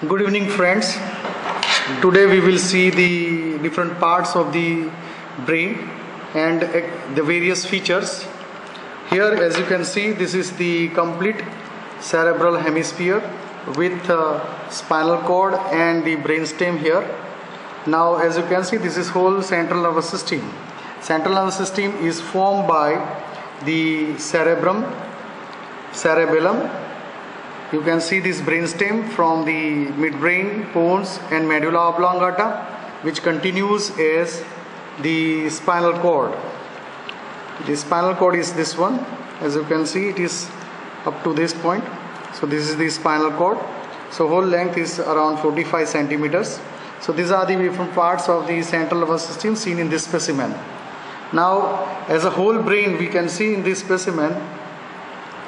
Good evening, friends. Today we will see the different parts of the brain and the various features. Here, as you can see, this is the complete cerebral hemisphere with spinal cord and the brainstem here. Now, as you can see, this is whole central nervous system. Central nervous system is formed by the cerebellum. You can see this brainstem from the midbrain, pons and medulla oblongata, which continues as the spinal cord. The spinal cord is this one. As you can see, it is up to this point. So this is the spinal cord. So whole length is around 45 centimeters. So these are the different parts of the central nervous system seen in this specimen. Now, as a whole brain, we can see in this specimen,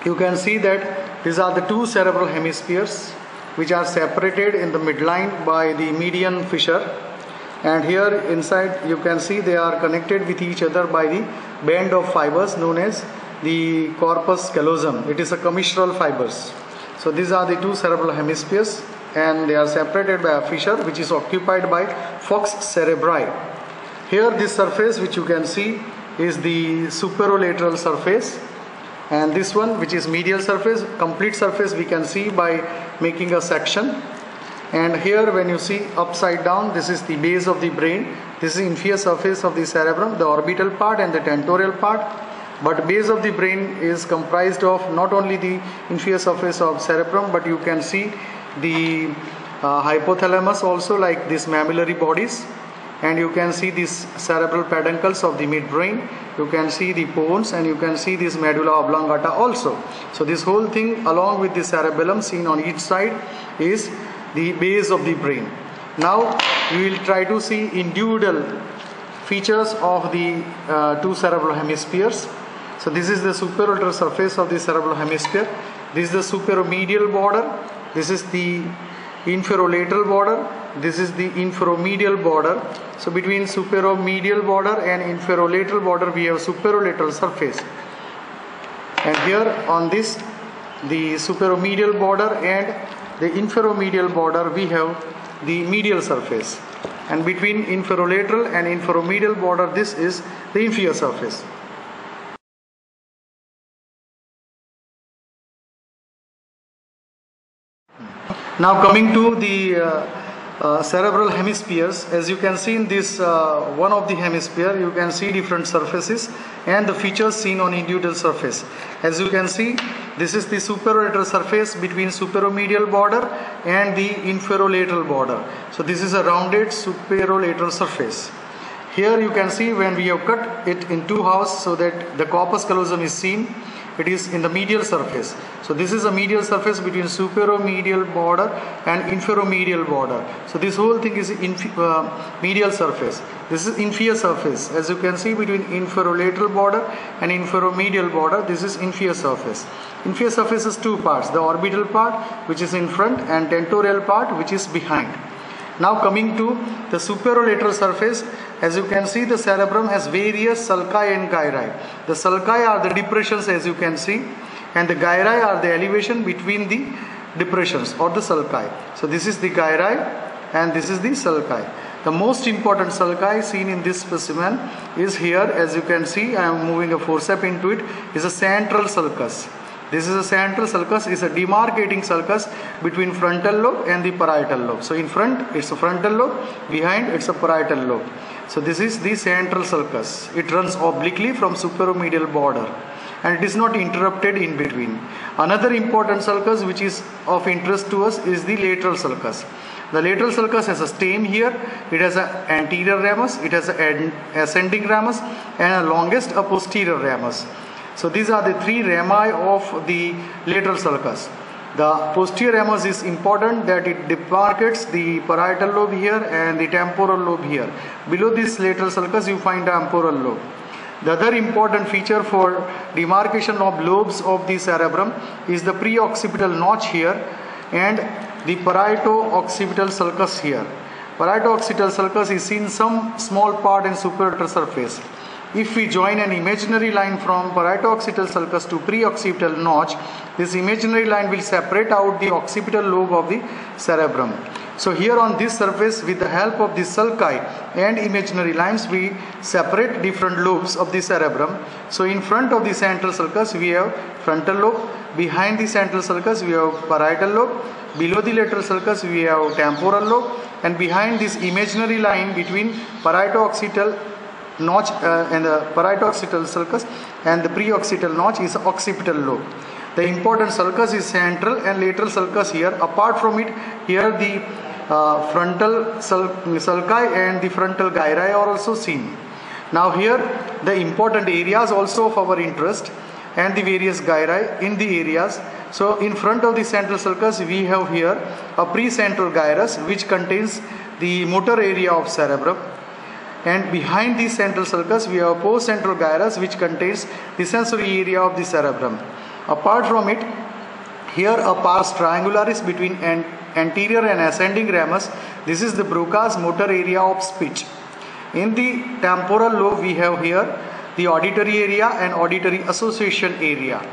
you can see that these are the two cerebral hemispheres which are separated in the midline by the median fissure, and here inside you can see they are connected with each other by the band of fibers known as the corpus callosum. It is a commissural fibers. So these are the two cerebral hemispheres and they are separated by a fissure which is occupied by falx cerebri. Here this surface which you can see is the superolateral surface, and this one which is medial surface, complete surface we can see by making a section. And here when you see upside down, this is the base of the brain. This is inferior surface of the cerebrum, the orbital part and the tentorial part. But base of the brain is comprised of not only the inferior surface of cerebrum, but you can see the hypothalamus also, like these mammillary bodies. And you can see these cerebral peduncles of the midbrain, you can see the pons, and you can see this medulla oblongata also. So this whole thing along with the cerebellum seen on each side is the base of the brain. Now we will try to see individual features of the two cerebral hemispheres. So this is the superolateral surface of the cerebral hemisphere. This is the superomedial border. This is the inferolateral border. This is the inferomedial border. So between superomedial border and inferolateral border we have superolateral surface. And here on this, the superomedial border and the inferomedial border, we have the medial surface. And between inferolateral and inferomedial border, this is the inferior surface. Now coming to the cerebral hemispheres, as you can see in this one of the hemisphere, you can see different surfaces and the features seen on individual surface. As you can see, this is the superolateral surface between superomedial border and the inferolateral border. So this is a rounded superolateral surface. Here you can see when we have cut it in two halves so that the corpus callosum is seen, it is in the medial surface. So this is a medial surface between superomedial border and inferomedial border. So this whole thing is medial surface. This is inferior surface. As you can see between inferolateral border and inferomedial border, this is inferior surface. Inferior surface is two parts, the orbital part which is in front and tentorial part which is behind. Now coming to the superolateral surface, as you can see the cerebrum has various sulci and gyri. The sulci are the depressions as you can see, and the gyri are the elevation between the depressions or the sulci. So this is the gyri and this is the sulci. The most important sulci seen in this specimen is here, as you can see, I am moving a forceps into it, is a central sulcus. This is a central sulcus, is a demarcating sulcus between frontal lobe and the parietal lobe. So in front it's a frontal lobe, behind it's a parietal lobe. So this is the central sulcus. It runs obliquely from superomedial border and it is not interrupted in between. Another important sulcus which is of interest to us is the lateral sulcus. The lateral sulcus has a stem here, it has an anterior ramus, it has an ascending ramus and a longest a posterior ramus. So these are the three rami of the lateral sulcus. The posterior ramus is important that it demarcates the parietal lobe here and the temporal lobe here. Below this lateral sulcus you find the temporal lobe. The other important feature for demarcation of lobes of the cerebrum is the preoccipital notch here and the parieto-occipital sulcus here. Parieto-occipital sulcus is seen some small part in superolateral surface. if we join an imaginary line from parieto-occipital sulcus to pre-occipital notch, this imaginary line will separate out the occipital lobe of the cerebrum. So here on this surface, with the help of the sulci and imaginary lines, we separate different lobes of the cerebrum. So in front of the central sulcus we have frontal lobe, behind the central sulcus we have parietal lobe, below the lateral sulcus we have temporal lobe, and behind this imaginary line between parieto-occipital notch and the parieto-occipital sulcus and the pre-occipital notch is occipital lobe. The important sulcus is central and lateral sulcus here. Apart from it, here the frontal sulci and the frontal gyri are also seen. Now here the important areas also of our interest and the various gyri in the areas. So in front of the central sulcus we have here a precentral gyrus which contains the motor area of cerebrum, and behind the central sulcus we have a postcentral gyrus which contains the sensory area of the cerebrum. Apart from it, here a pars triangularis between anterior and ascending ramus. This is the Broca's motor area of speech. In the temporal lobe we have here the auditory area and auditory association area.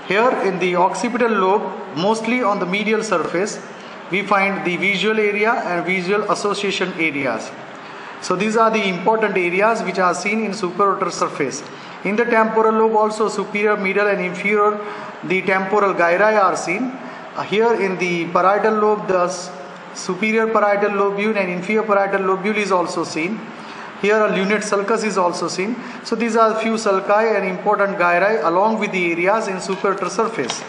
Here in the occipital lobe, mostly on the medial surface, we find the visual area and visual association areas. So these are the important areas which are seen in superior surface. In the temporal lobe also superior, middle and inferior, the temporal gyri are seen. Here in the parietal lobe, the superior parietal lobule and inferior parietal lobule is also seen. Here a lunate sulcus is also seen. So these are few sulci and important gyri along with the areas in superior surface.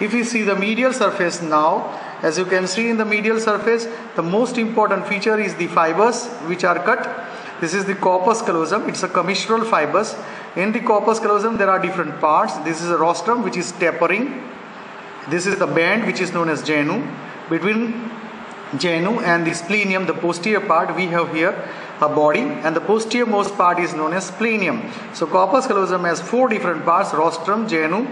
If we see the medial surface now, as you can see in the medial surface, the most important feature is the fibers which are cut. This is the corpus callosum. It's a commissural fibers. In the corpus callosum there are different parts. This is a rostrum which is tapering. This is the band which is known as genu. Between genu and the splenium, the posterior part, we have here a body, and the posterior most part is known as splenium. So corpus callosum has 4 different parts: rostrum, genu,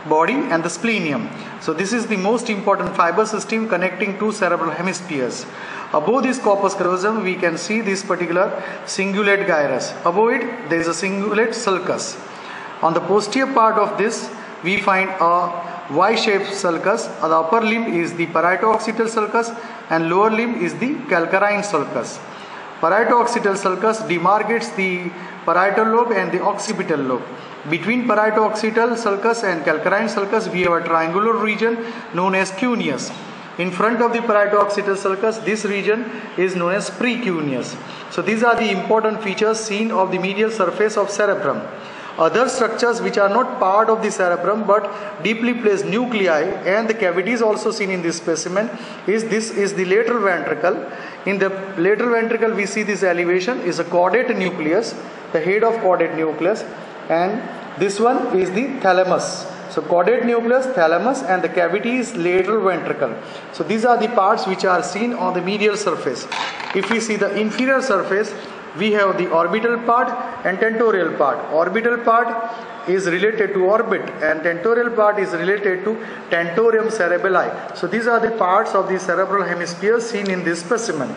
body and the splenium. So this is the most important fiber system connecting two cerebral hemispheres. Above this corpus callosum we can see this particular cingulate gyrus. Above it there is a cingulate sulcus. On the posterior part of this we find a Y-shaped sulcus. The upper limb is the parieto-occipital sulcus and lower limb is the calcarine sulcus. Parieto-occipital sulcus demarcates the parietal lobe and the occipital lobe. Between parieto-occipital sulcus and calcarine sulcus we have a triangular region known as cuneus. In front of the parieto-occipital sulcus, this region is known as precuneus. So these are the important features seen of the medial surface of cerebrum. Other structures which are not part of the cerebrum but deeply placed nuclei and the cavities also seen in this specimen is the lateral ventricle. In the lateral ventricle we see this elevation is a caudate nucleus, the head of caudate nucleus, and this one is the thalamus. So caudate nucleus, thalamus, and the cavity is lateral ventricle. So these are the parts which are seen on the medial surface. If we see the inferior surface, we have the orbital part and tentorial part. Orbital part is related to orbit and tentorial part is related to tentorium cerebelli. So these are the parts of the cerebral hemisphere seen in this specimen.